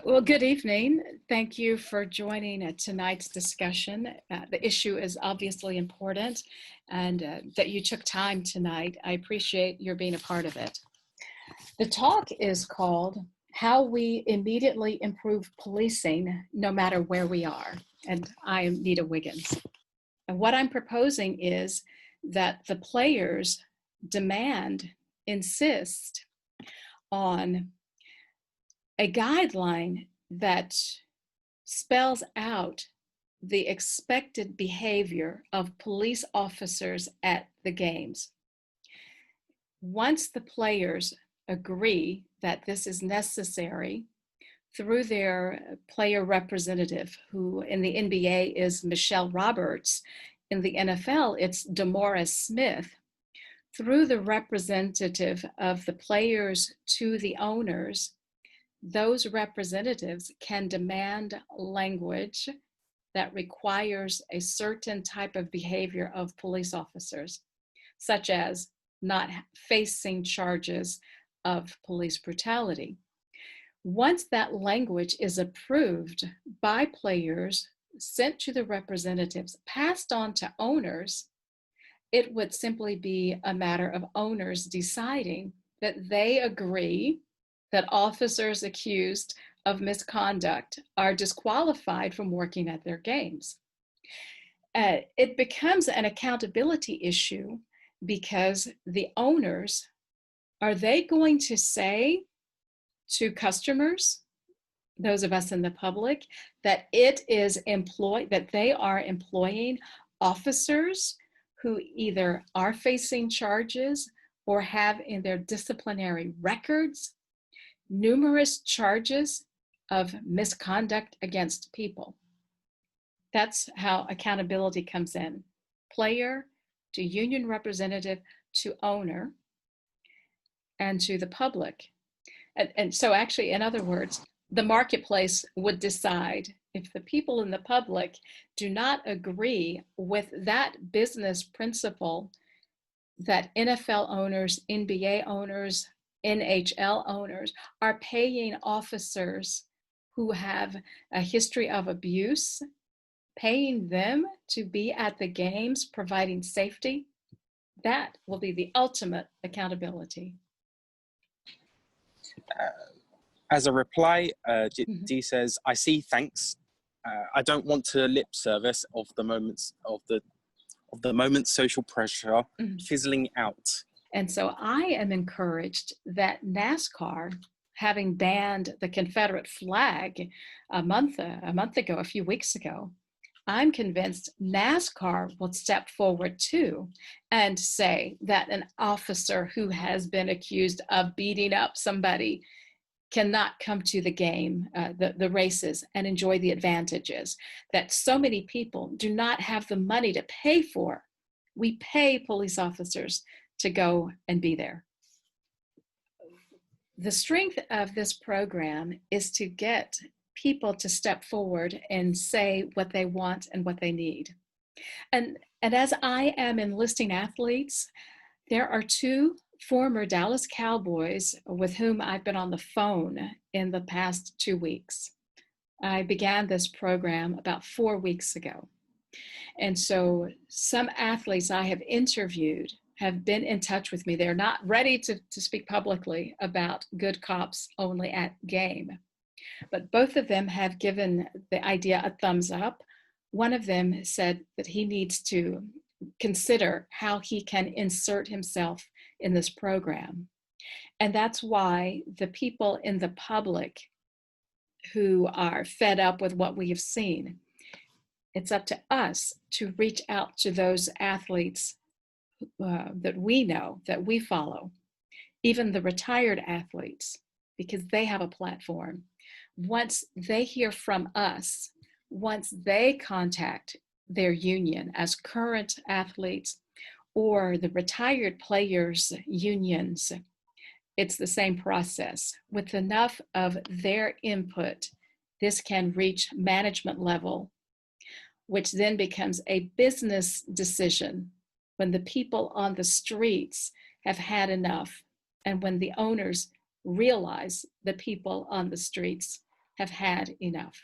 Well, good evening. Thank you for joining tonight's discussion. The issue is obviously important and that you took time tonight. I appreciate your being a part of it. The talk is called How We Immediately Improve Policing No Matter Where We Are. And I am Nita Wiggins. And what I'm proposing is that the players insist on a guideline that spells out the expected behavior of police officers at the games. Once the players agree that this is necessary through their player representative, who in the NBA is Michelle Roberts, in the NFL it's DeMaurice Smith, through the representative of the players to the owners, those representatives can demand language that requires a certain type of behavior of police officers, such as not facing charges of police brutality. Once that language is approved by players, sent to the representatives, passed on to owners, it would simply be a matter of owners deciding that they agree that officers accused of misconduct are disqualified from working at their games. It becomes an accountability issue because the owners, are they going to say to customers, those of us in the public, that that they are employing officers who either are facing charges or have in their disciplinary records numerous charges of misconduct against people? That's how accountability comes in. Player to union representative to owner and to the public. And so actually, in other words, the marketplace would decide if the people in the public do not agree with that business principle that NFL owners, NBA owners, NHL owners are paying officers who have a history of abuse, paying them to be at the games, providing safety. That will be the ultimate accountability. As a reply, Dee says, "I see. Thanks. I don't want to lip service of the moment's social pressure fizzling out." And so I am encouraged that NASCAR, having banned the Confederate flag a few weeks ago, I'm convinced NASCAR will step forward too and say that an officer who has been accused of beating up somebody cannot come to the game, the races, and enjoy the advantages that so many people do not have the money to pay for. We pay police officers to go and be there. The strength of this program is to get people to step forward and say what they want and what they need. And as I am enlisting athletes, there are two former Dallas Cowboys with whom I've been on the phone in the past 2 weeks. I began this program about 4 weeks ago. And so some athletes I have interviewed have been in touch with me. They're not ready to speak publicly about good cops only at game. But both of them have given the idea a thumbs up. One of them said that he needs to consider how he can insert himself in this program. And that's why the people in the public who are fed up with what we have seen, it's up to us to reach out to those athletes that we know, that we follow, even the retired athletes, because they have a platform. Once they hear from us, once they contact their union as current athletes or the retired players' unions, it's the same process. With enough of their input, this can reach management level, which then becomes a business decision when the people on the streets have had enough and when the owners realize the people on the streets have had enough.